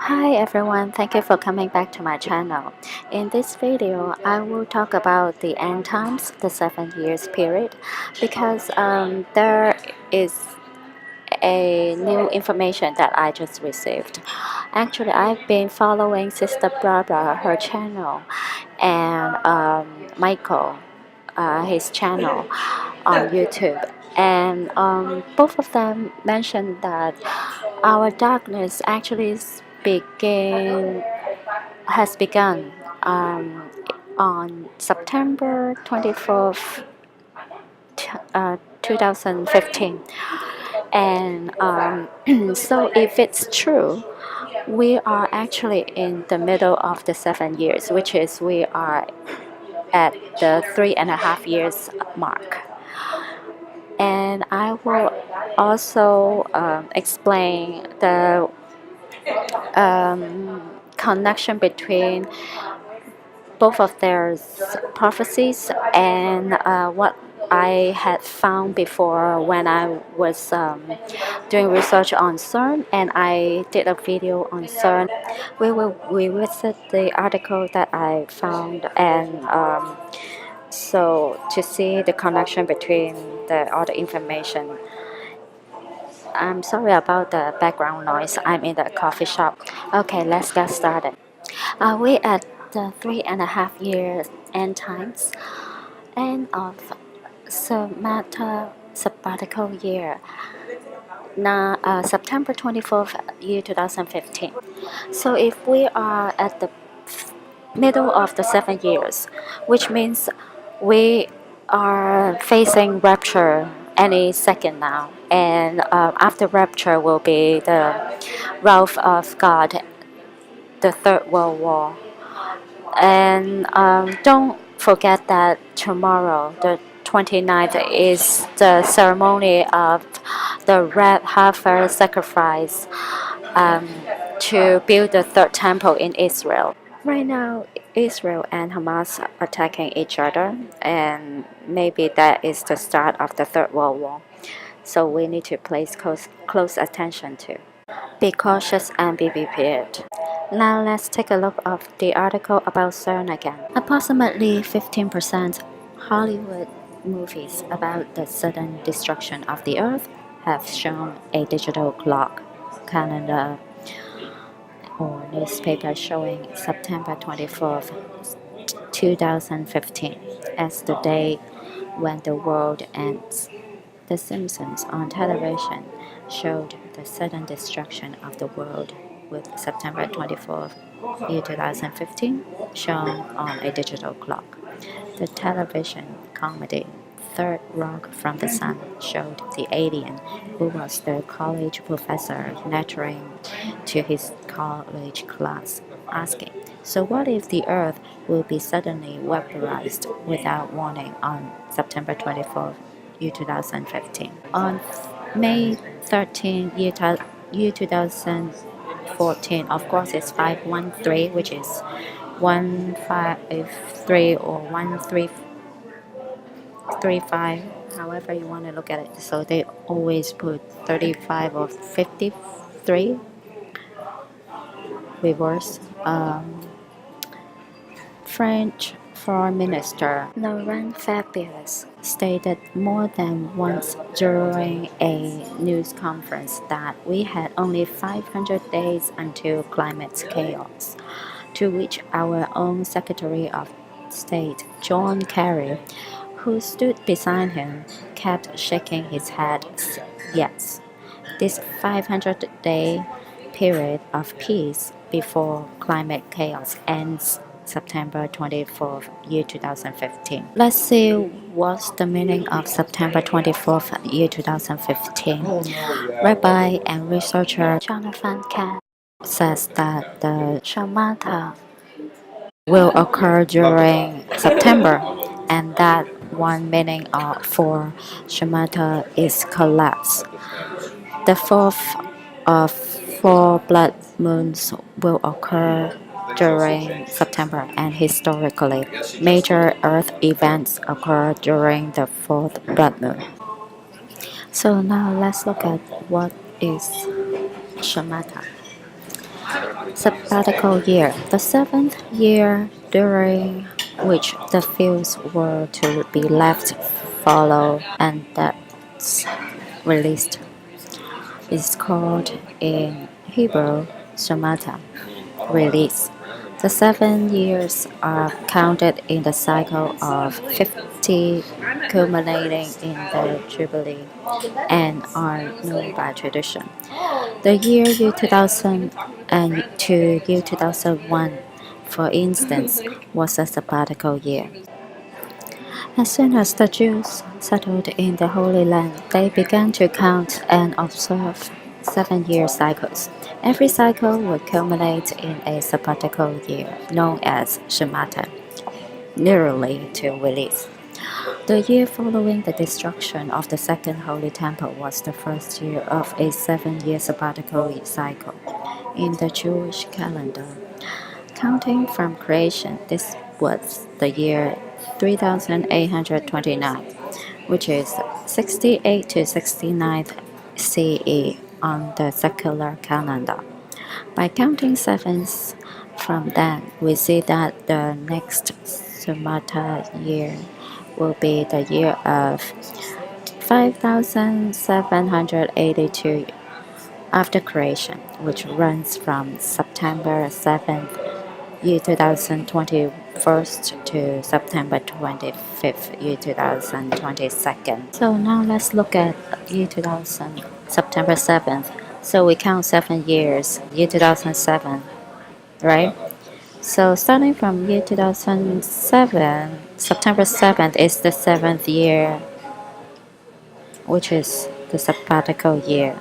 Hi everyone, thank you for coming back to my channel. In this video, I will talk about the end times, the 7 years period, because there is a new information that I just received. Actually, I've been following Sister Barbara, her channel, and Michael, his channel on YouTube. And both of them mentioned that our darkness actually has begun on September 24th, 2015. And so if it's true, we are actually in the middle of the 7 years, which is we are at the 3.5 years mark. And I will also explain the connection between both of their prophecies and what I had found before when I was doing research on CERN, and I did a video on CERN. We will revisit the article that I found, and so to see the connection between all the information. I'm sorry about the background noise. I'm in the coffee shop. Okay, let's get started. We at the 3.5 years end times, end of sabbatical year. Now, September 24th, year 2015. So if we are at the middle of the 7 years, which means we are facing rapture any second now, and after rapture will be the wrath of God, the Third World War. And don't forget that tomorrow, the 29th, is the ceremony of the red heifer sacrifice to build the third temple in Israel. Right now, Israel and Hamas are attacking each other, and maybe that is the start of the Third World War. So we need to place close attention to. Be cautious and be prepared. Now let's take a look at the article about CERN again. Approximately 15% Hollywood movies about the sudden destruction of the Earth have shown a digital clock calendar or newspaper showing September 24th, 2015 as the day when the world ends. The Simpsons on television showed the sudden destruction of the world with September 24th, 2015 shown on a digital clock. The television comedy Third Rock from the Sun showed the alien, who was the college professor, lecturing to his college class, asking, "So what if the Earth will be suddenly vaporized without warning on September 24th, 2015? On May 13, year 2014, of course it's 513, which is 153 or 1335, however you want to look at it. So they always put 35 or 53 reverse. French Foreign Minister Laurent Fabius stated more than once during a news conference that we had only 500 days until climate chaos, to which our own Secretary of State, John Kerry, who stood beside him, kept shaking his head. Yes, this 500-day period of peace before climate chaos ends September 24th, year 2015. Let's see what's the meaning of September 24th, year 2015. Rabbi and researcher Jonathan Kahn says that the Shemitah will occur during September, and that one meaning for Shemitah is collapse. The fourth of 4 blood moons will occur during September, and historically, major Earth events occur during the 4th blood moon. So now let's look at what is Shemitah. Sabbatical year, the seventh year during which the fields were to be left fallow and that's released, is called in Hebrew Shemata, release. The 7 years are counted in the cycle of 50, culminating in the Jubilee, and are known by tradition. The year 2000 and to year 2001, for instance, was a sabbatical year. As soon as the Jews settled in the Holy Land, they began to count and observe 7 year cycles. Every cycle would culminate in a sabbatical year known as Shemata, literally to release. The year following the destruction of the Second Holy Temple was the first year of a 7 year sabbatical cycle in the Jewish calendar. Counting from creation, this was the year 3829, which is 68 to 69 CE on the secular calendar. By counting sevens from then, we see that the next Sumata year will be the year of 5782 after creation, which runs from September 7th, year 2021 to September 25th, year 2022. So now let's look at year 2000, September 7th. So we count 7 years, year 2007, right? So starting from year 2007, September 7th is the 7th year, which is the sabbatical year.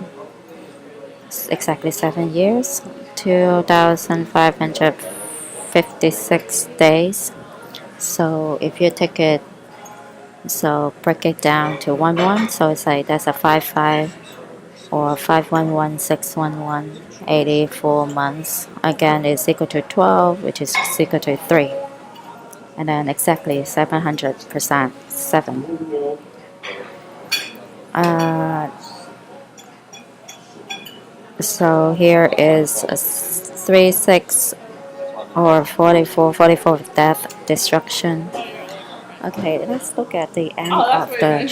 It's exactly 7 years, 2,556 days. So if you take it, so break it down to 1 1, so it's like that's a 5 5 or 511611, 84 months. Again, is equal to 12, which is equal to 3. And then exactly 700%, 7. So here is a 3 6 or 44 death, destruction. Okay, let's look at the end of the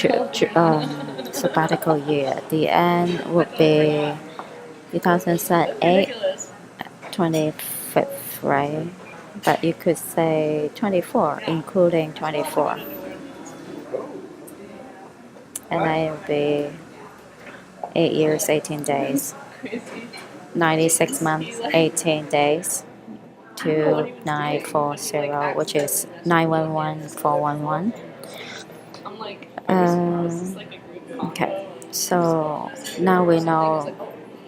sabbatical year. The end would be 2008, 25th, right? But you could say 24, including 24. And then it would be 8 years, 18 days. 96 months, 18 days. 2940, which is 911411. Okay, so now we know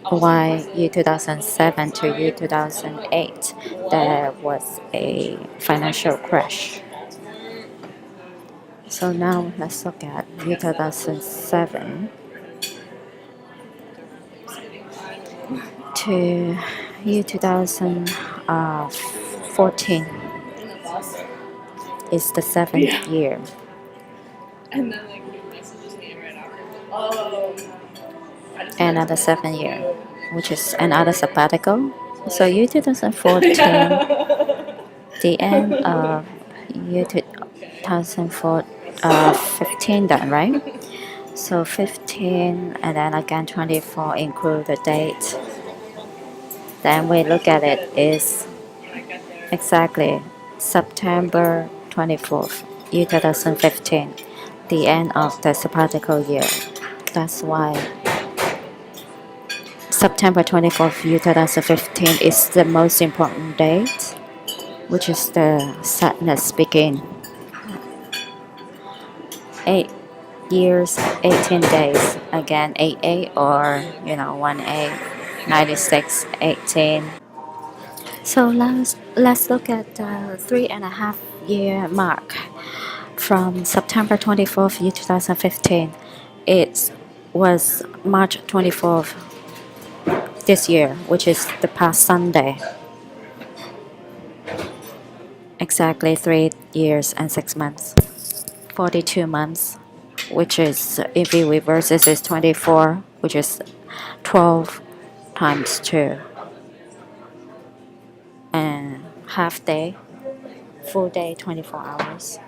why year 2007 to year 2008 there was a financial crash. So now let's look at year 2007 to year 2014 is the 7th year. And then like new messages came right after. Oh. Another 7 year, which is another sabbatical. So year 2014, the end of year 2015 then, right? So 15 and then again 24 include the date. Then we look at it is exactly September 24th, year 2015, the end of the sabbatical year. That's why September 24th, year 2015 is the most important date, which is the sadness begin. 8 years, 18 days. Again, 8 or 1 96, 18. So let's look at the 3.5 year mark from September 24th, year 2015. It was March 24th this year, which is the past Sunday. Exactly 3 years and 6 months. 42 months, which is, if we reverse this, is 24, which is 12 times 2. half day, full day 24 hours.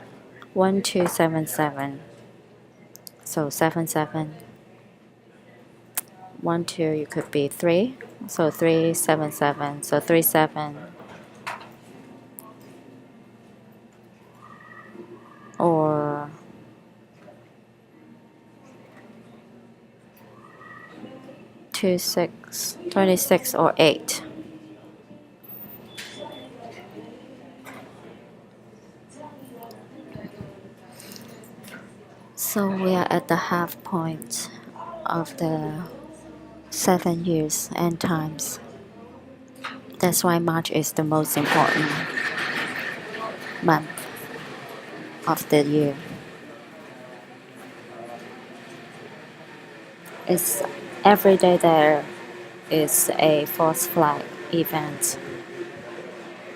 1277. So 77. 1 2 you could be 3. So 377. So 3 7 or 2 6 26 or 8. So we are at the half point of the 7 years end times. That's why March is the most important month of the year. It's every day there is a false flag event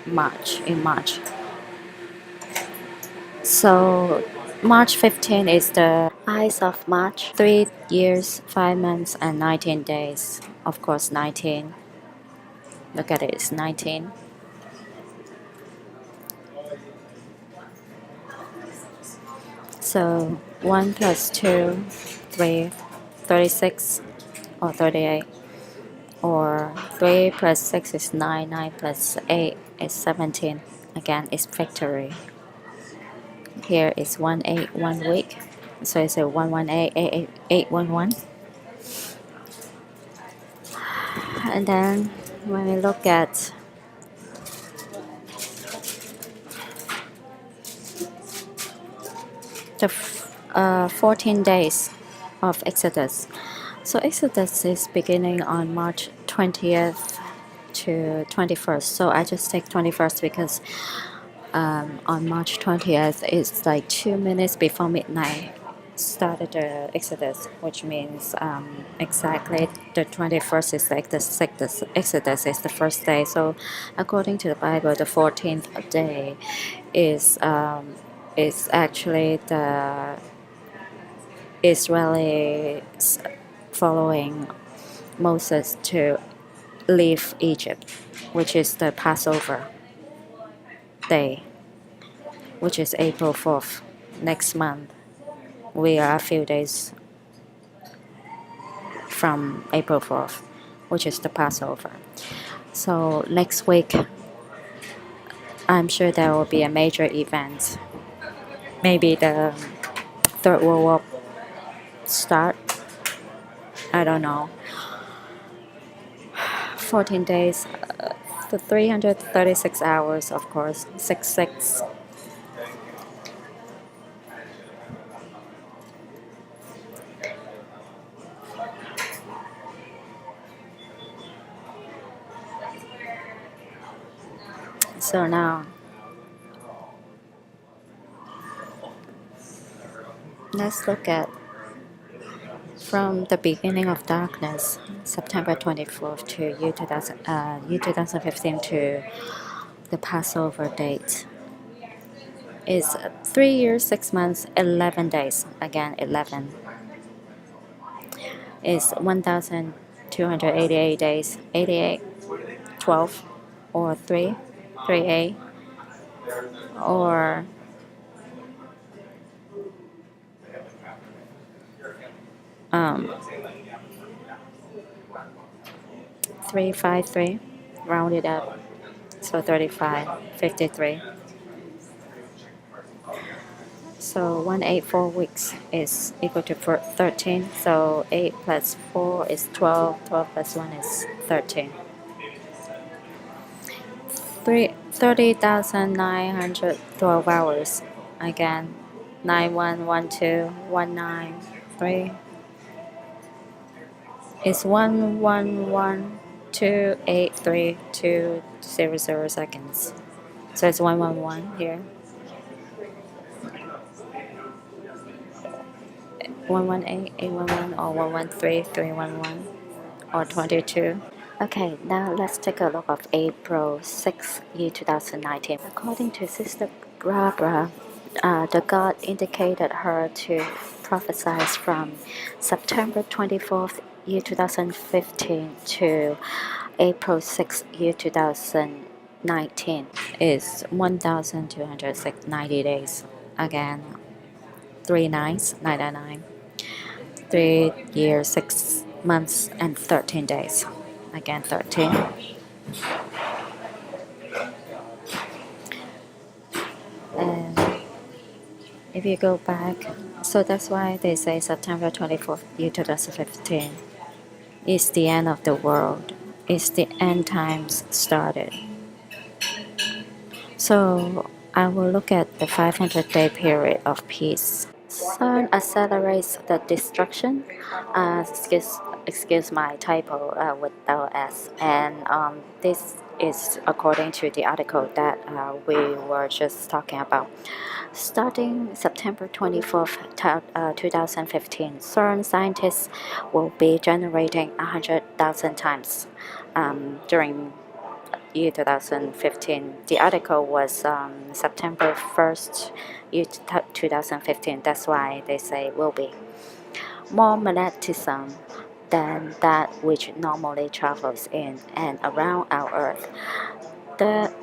in March. So March 15 is the eyes of March. 3 years, 5 months, and 19 days. Of course, 19. Look at it, it's 19. So 1 plus 2, 3, 36 or 38. Or 3 plus 6 is 9, 9 plus 8 is 17. Again, it's victory. Here is 1 8 1 week. So it's a 118 8 8 1 1. And then when we look at the 14 days of Exodus. So Exodus is beginning on March 20th to 21st. So I just take 21st because on March 20th it's like 2 minutes before midnight started the Exodus, which means exactly the 21st is like the 6th Exodus is the first day. So according to the Bible, the 14th day is actually the Israelis following Moses to leave Egypt, which is the Passover day, which is April 4th next month. We are a few days from April 4th, which is the Passover. So next week, I'm sure there will be a major event. Maybe the Third World War start. I don't know. 14 days, 336 hours, of course. 6 6. So now, let's look at from the beginning of darkness, September 24th to year 2015 to the Passover date. Is 3 years, 6 months, 11 days. Again, 11. Is 1,288 days, 88, 12, or 3, 3A, or 353, rounded up, so 35, 53. So 184 weeks is equal to 13, so 8 plus 4 is 12, 12 plus 1 is 13. 30,912 hours, again, 9112,193 is 111,283,200 seconds. So it's 111 here. 118, 811, or 113, 311, or 22. Okay, now let's take a look of April 6th, year 2019. According to Sister Barbara, the God indicated her to prophesy from September 24th, year 2015 to April 6th, year 2019. 19 is 1,290 days. Again, 3 nights, 99. 3 years, 6 months, and 13 days. Again, 13. And if you go back, so that's why they say September 24th, year 2015 is the end of the world. It's the end times started. So I will look at the 500-day period of peace. Sun accelerates the destruction. Excuse my typo without S. And this is according to the article that we were just talking about. Starting September 24th, 2015, CERN scientists will be generating 100,000 times during year 2015. The article was September 1st, year 2015. That's why they say will be more magnetism than that which normally travels in and around our Earth.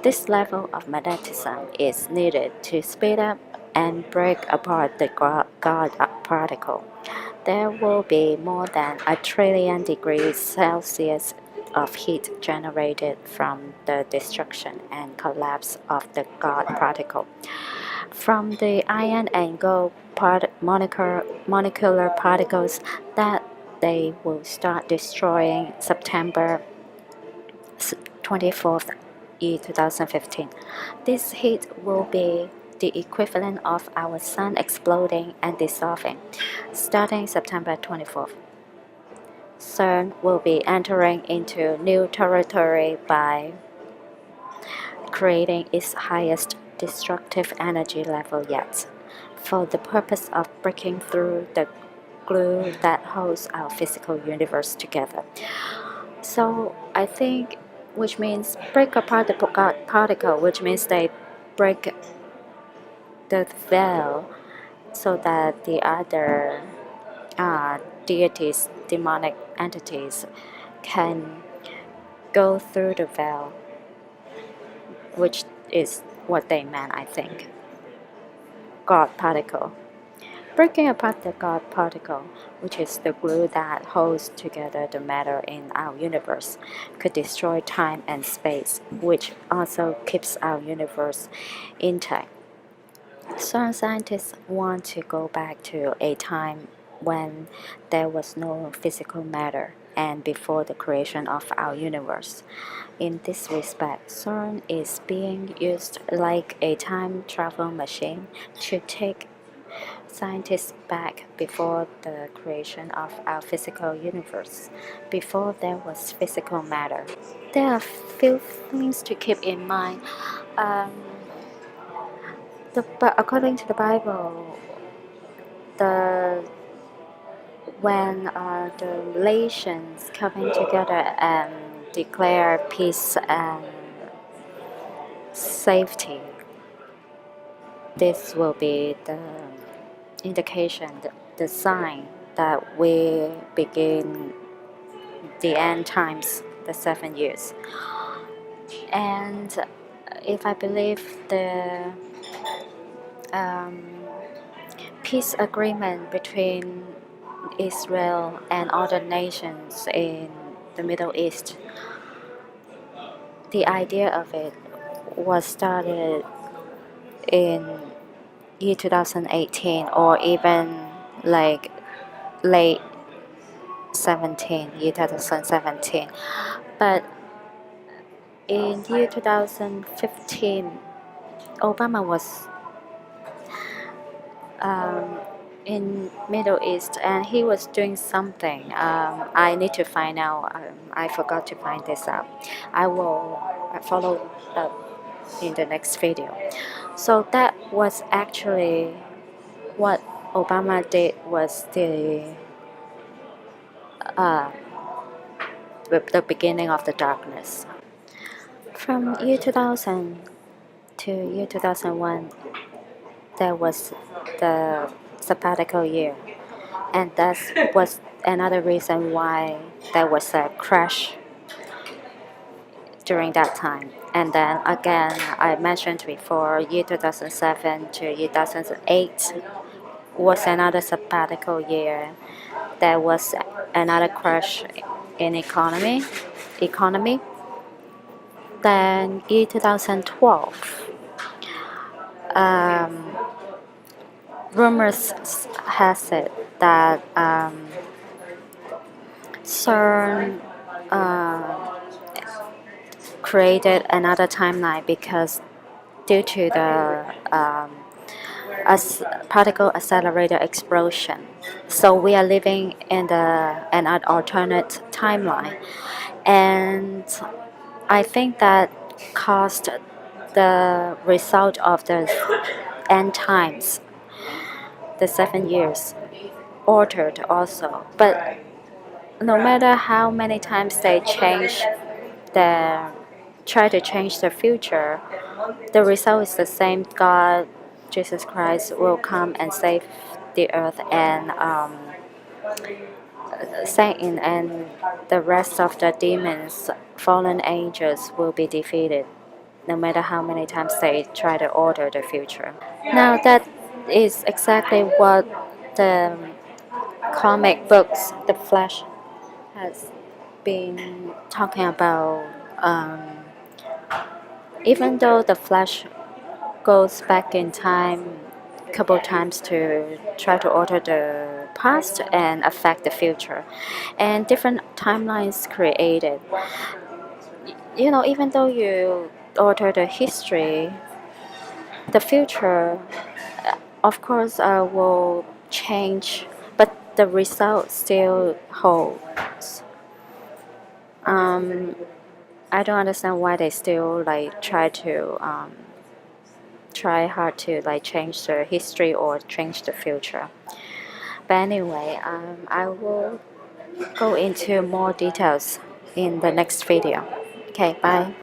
This level of magnetism is needed to speed up and break apart the God particle. There will be more than 1,000,000,000 degrees Celsius of heat generated from the destruction and collapse of the God particle. From the iron and gold molecular particles that they will start destroying September 24th, year 2015. This heat will be the equivalent of our sun exploding and dissolving. Starting September 24th, CERN will be entering into new territory by creating its highest destructive energy level yet, for the purpose of breaking through the glue that holds our physical universe together. So I think, which means break apart the God particle, which means they break the veil so that the other deities, demonic entities, can go through the veil, which is what they meant, I think. God particle. Breaking apart the God particle, which is the glue that holds together the matter in our universe, could destroy time and space, which also keeps our universe intact. Some scientists want to go back to a time when there was no physical matter and before the creation of our universe. In this respect, CERN is being used like a time travel machine to take scientists back before the creation of our physical universe, before there was physical matter. There are few things to keep in mind. Um, According to the Bible, the when the nations coming together and declare peace and safety, this will be the indication, the sign that we begin the end times, the 7 years. And if I believe the peace agreement between Israel and other nations in the Middle East, the idea of it was started in year 2018 or even like late 17, year 2017. But in year 2015, Obama was in Middle East and he was doing something. I need to find out. I forgot to find this out. I will follow up in the next video. So that was actually what Obama did, was the beginning of the darkness. From year 2000 to year 2001, there was the sabbatical year, and that was another reason why there was a crash during that time. And then again, I mentioned before, year 2007 to 2008 was another sabbatical year. There was another crash in economy. Then year 2012, um, rumors has it that CERN created another timeline because due to the particle accelerator explosion. So we are living in an alternate timeline, and I think that caused the result of the end times, the 7 years, altered also. But no matter how many times they try to change the future, the result is the same. God, Jesus Christ, will come and save the earth, and Satan and the rest of the demons, fallen angels, will be defeated, no matter how many times they try to alter the future. Now, that is exactly what the comic books, The Flash, has been talking about. Even though The Flash goes back in time a couple times to try to alter the past and affect the future, and different timelines created. Even though you alter the history, the future, of course, will change, but the result still holds. I don't understand why they still try hard to change the history or change the future. But anyway, I will go into more details in the next video. Okay, bye.